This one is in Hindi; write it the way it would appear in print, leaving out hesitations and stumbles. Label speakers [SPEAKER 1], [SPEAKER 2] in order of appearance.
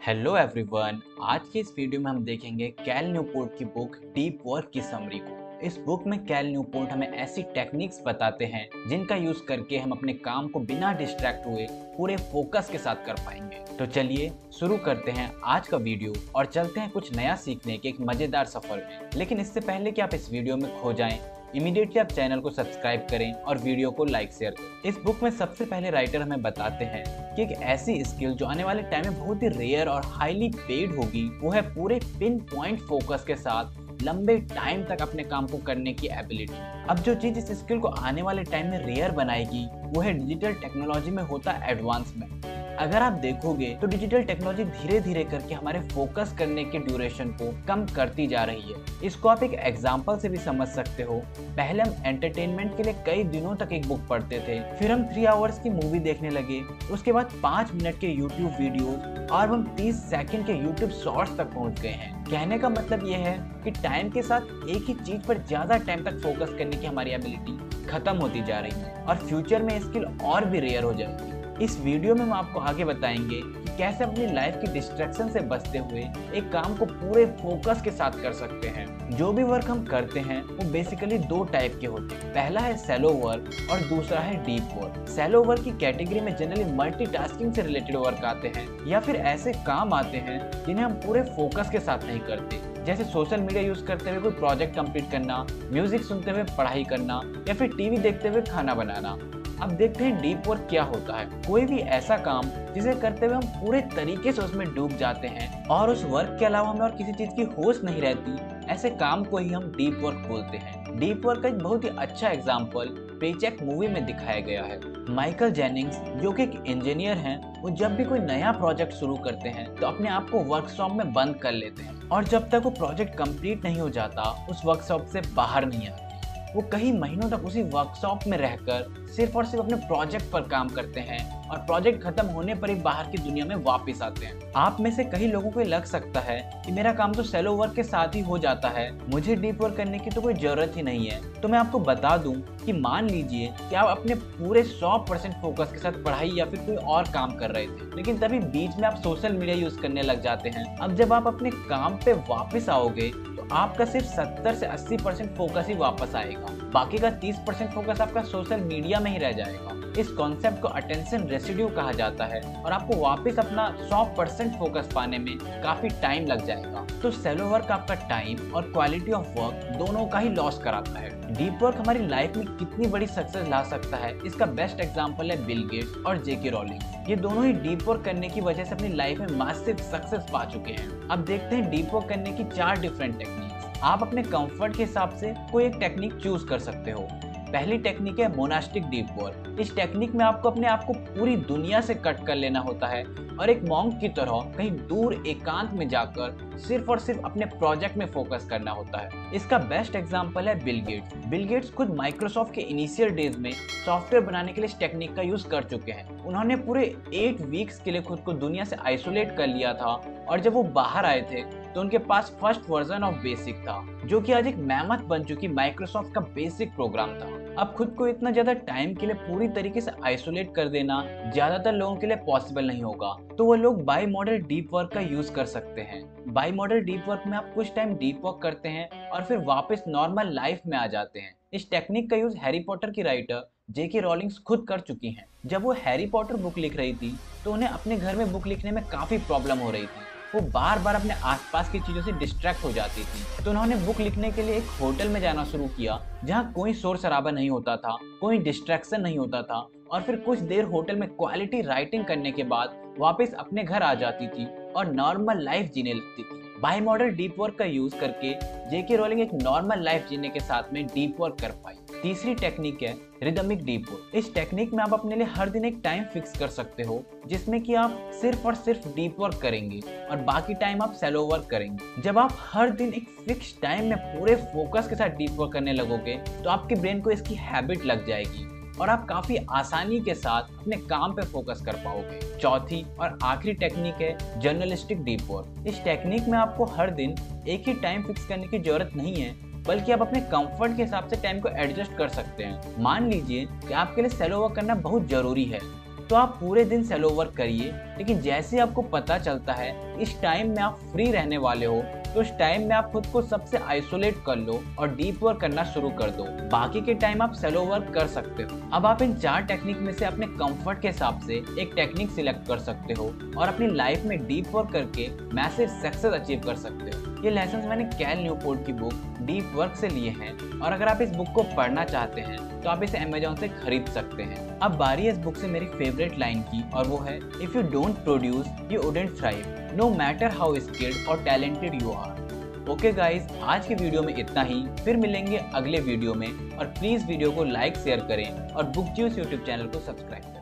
[SPEAKER 1] Hello everyone. आज के इस वीडियो में हम देखेंगे कैल न्यूपोर्ट की बुक डीप वर्क की समरी को। इस बुक में कैल न्यूपोर्ट हमें ऐसी टेक्निक्स बताते हैं जिनका यूज करके हम अपने काम को बिना डिस्ट्रैक्ट हुए पूरे फोकस के साथ कर पाएंगे। तो चलिए शुरू करते हैं आज का वीडियो और चलते हैं कुछ नया सीखने के एक मजेदार सफर में। लेकिन इससे पहले कि आप इस वीडियो में खो जाएं, इमीडिएटली आप चैनल को सब्सक्राइब करें और वीडियो को लाइक शेयर करें। इस बुक में सबसे पहले राइटर हमें बताते हैं कि एक ऐसी स्किल जो आने वाले टाइम में बहुत ही रेयर और हाईली पेड होगी, वो है पूरे पिन पॉइंट फोकस के साथ लंबे टाइम तक अपने काम को करने की एबिलिटी। अब जो चीज इस स्किल को आने वाले टाइम में रेयर बनाएगी वो है डिजिटल टेक्नोलॉजी में होता एडवांसमेंट। अगर आप देखोगे तो डिजिटल टेक्नोलॉजी धीरे धीरे करके हमारे फोकस करने के ड्यूरेशन को कम करती जा रही है। इसको आप एक एग्जांपल से भी समझ सकते हो। पहले हम एंटरटेनमेंट के लिए कई दिनों तक एक बुक पढ़ते थे, फिर हम 3 आवर्स की मूवी देखने लगे, उसके बाद 5 मिनट के यूट्यूब वीडियोस और हम 30 सेकंड के यूट्यूब शॉर्ट्स तक पहुंच गए हैं। कहने का मतलब ये है कि टाइम के साथ एक ही चीज पर ज्यादा टाइम तक फोकस करने की हमारी एबिलिटी खत्म होती जा रही है और फ्यूचर में स्किल और भी रेयर हो जाएगी। इस वीडियो में हम आपको आगे बताएंगे कि कैसे अपनी लाइफ की डिस्ट्रैक्शन से बचते हुए एक काम को पूरे फोकस के साथ कर सकते हैं। जो भी वर्क हम करते हैं वो बेसिकली 2 टाइप के होते हैं। पहला है सैलो वर्क और दूसरा है डीप वर्क। सैलो वर्क की कैटेगरी में जनरली मल्टीटास्किंग से रिलेटेड वर्क आते हैं या फिर ऐसे काम आते हैं जिन्हें हम पूरे फोकस के साथ नहीं करते, जैसे सोशल मीडिया यूज करते हुए कोई प्रोजेक्ट कंप्लीट करना, म्यूजिक सुनते हुए पढ़ाई करना या फिर टीवी देखते हुए खाना बनाना। अब देखते हैं डीप वर्क क्या होता है। कोई भी ऐसा काम जिसे करते हुए हम पूरे तरीके से उसमें डूब जाते हैं और उस वर्क के अलावा हमें और किसी चीज की होश नहीं रहती, ऐसे काम को ही हम डीप वर्क बोलते हैं। डीप वर्क का एक बहुत ही अच्छा एग्जांपल पेचेक मूवी में दिखाया गया है। माइकल जेनिंग्स जो कि एक इंजीनियर हैं, वो जब भी कोई नया प्रोजेक्ट शुरू करते हैं तो अपने आप को वर्कशॉप में बंद कर लेते हैं और जब तक वो प्रोजेक्ट कंप्लीट नहीं हो जाता उस वर्कशॉप से बाहर नहीं आते। वो कई महीनों तक उसी वर्कशॉप में रहकर सिर्फ और सिर्फ अपने प्रोजेक्ट पर काम करते हैं और प्रोजेक्ट खत्म होने पर ही बाहर की दुनिया में वापस आते हैं। आप में से कई लोगों को लग सकता है कि मेरा काम तो सैलो वर्क के साथ ही हो जाता है, मुझे डीप वर्क करने की तो कोई जरूरत ही नहीं है। तो मैं आपको बता दूं कि मान लीजिए कि आप अपने पूरे 100% फोकस के साथ पढ़ाई या फिर कोई और काम कर रहे थे, लेकिन तभी बीच में आप सोशल मीडिया यूज करने लग जाते हैं। अब जब आप अपने काम पे वापस आओगे तो आपका सिर्फ 70 से 80% फोकस ही वापस आएगा, बाकी का 30% फोकस आपका सोशल मीडिया में ही रह जाएगा। इस कॉन्सेप्ट को अटेंशन रेसिड्यू कहा जाता है और आपको वापस अपना 100% फोकस पाने में काफी टाइम लग जाएगा। तो सैलो वर्क आपका टाइम और क्वालिटी ऑफ वर्क दोनों का ही लॉस कराता है। डीप वर्क हमारी लाइफ में कितनी बड़ी सक्सेस ला सकता है, इसका बेस्ट एग्जांपल है बिल गेट्स और जेके रॉलिंग। ये दोनों ही डीप वर्क करने की वजह से अपनी लाइफ में मैसिव सक्सेस पा चुके हैं। अब देखते हैं डीप वर्क करने की 4 डिफरेंट टेक्निक्स। आप अपने कंफर्ट के हिसाब से कोई एक टेक्निक चूज कर सकते हो। पहली टेक्निक है मोनास्टिक डीप वर्क। इस टेक्निक में आपको अपने आप को पूरी दुनिया से कट कर लेना होता है और एक मॉन्क की तरह कहीं दूर एकांत में जाकर सिर्फ और सिर्फ अपने प्रोजेक्ट में फोकस करना होता है। इसका बेस्ट एग्जांपल है बिल गेट्स। बिल गेट्स खुद माइक्रोसॉफ्ट के इनिशियल डेज में सॉफ्टवेयर बनाने के लिए इस टेक्निक का यूज कर चुके हैं। उन्होंने पूरे 8 वीक्स के लिए खुद को दुनिया से आइसोलेट कर लिया था और जब वो बाहर आए थे तो उनके पास फर्स्ट वर्जन ऑफ बेसिक था, जो कि आज एक मैमथ बन चुकी माइक्रोसॉफ्ट का बेसिक प्रोग्राम था। अब खुद को इतना ज्यादा टाइम के लिए पूरी तरीके से आइसोलेट कर देना ज्यादातर लोगों के लिए पॉसिबल नहीं होगा, तो वो लोग बाई मॉडल डीप वर्क का यूज कर सकते हैं। बाई मॉडल डीप वर्क में आप कुछ टाइम डीप वर्क करते हैं और फिर वापस नॉर्मल लाइफ में आ जाते हैं। इस टेक्निक का यूज हैरी पॉटर की राइटर जेके रॉलिंग्स खुद कर चुकी हैं। जब वो हैरी पॉटर बुक लिख रही थी तो उन्हें अपने घर में बुक लिखने में काफी प्रॉब्लम हो रही थी। वो बार बार अपने आसपास की चीजों से डिस्ट्रैक्ट हो जाती थी, तो उन्होंने बुक लिखने के लिए एक होटल में जाना शुरू किया जहाँ कोई शोर शराबा नहीं होता था, कोई डिस्ट्रैक्शन नहीं होता था और फिर कुछ देर होटल में क्वालिटी राइटिंग करने के बाद वापस अपने घर आ जाती थी और नॉर्मल लाइफ जीने लगती थी। बाई मॉडल डीप वर्क का यूज करके जेके रॉलिंग एक नॉर्मल लाइफ जीने के साथ में डीप वर्क कर पाई। तीसरी टेक्निक है रिदमिक डीप वर्क। इस टेक्निक में आप अपने लिए हर दिन एक टाइम फिक्स कर सकते हो जिसमें कि आप सिर्फ और सिर्फ डीप वर्क करेंगे और बाकी टाइम आप सैलो वर्क करेंगे। जब आप हर दिन एक फिक्स टाइम में पूरे फोकस के साथ डीप वर्क करने लगोगे तो आपके ब्रेन को इसकी हैबिट लग जाएगी और आप काफी आसानी के साथ अपने काम पे फोकस कर पाओगे। चौथी और आखिरी टेक्निक है जर्नलिस्टिक डीप वर्क। इस टेक्निक में आपको हर दिन एक ही टाइम फिक्स करने की जरूरत नहीं है, बल्कि आप अपने कंफर्ट के हिसाब से टाइम को एडजस्ट कर सकते हैं। मान लीजिए कि आपके लिए सैलो वर्क करना बहुत जरूरी है, तो आप पूरे दिन सेलो वर्क करिए, लेकिन जैसे आपको पता चलता है इस टाइम में आप फ्री रहने वाले हो, तो उस टाइम में आप खुद को सबसे आइसोलेट कर लो और डीप वर्क करना शुरू कर दो। बाकी के टाइम आप सेलो वर्क कर सकते हो। अब आप इन 4 टेक्निक में से अपने कंफर्ट के हिसाब से एक टेक्निक सिलेक्ट कर सकते हो और अपनी लाइफ में डीप वर्क करके मैसिव सक्सेस अचीव कर सकते हो। ये लेसन्स मैंने कैल न्यूपोर्ट की बुक डीप वर्क से लिए हैं और अगर आप इस बुक को पढ़ना चाहते हैं तो आप इसे अमेज़न से खरीद सकते हैं। अब बारी है इस बुक से मेरी फेवरेट लाइन की, और वो है if you don't produce you wouldn't thrive, no matter how skilled और talented you are. Okay guys, आज की वीडियो में इतना ही। फिर मिलेंगे अगले वीडियो में, और प्लीज वीडियो को लाइक शेयर करें और बुक ज्यूस यूट्यूब चैनल को सब्सक्राइब।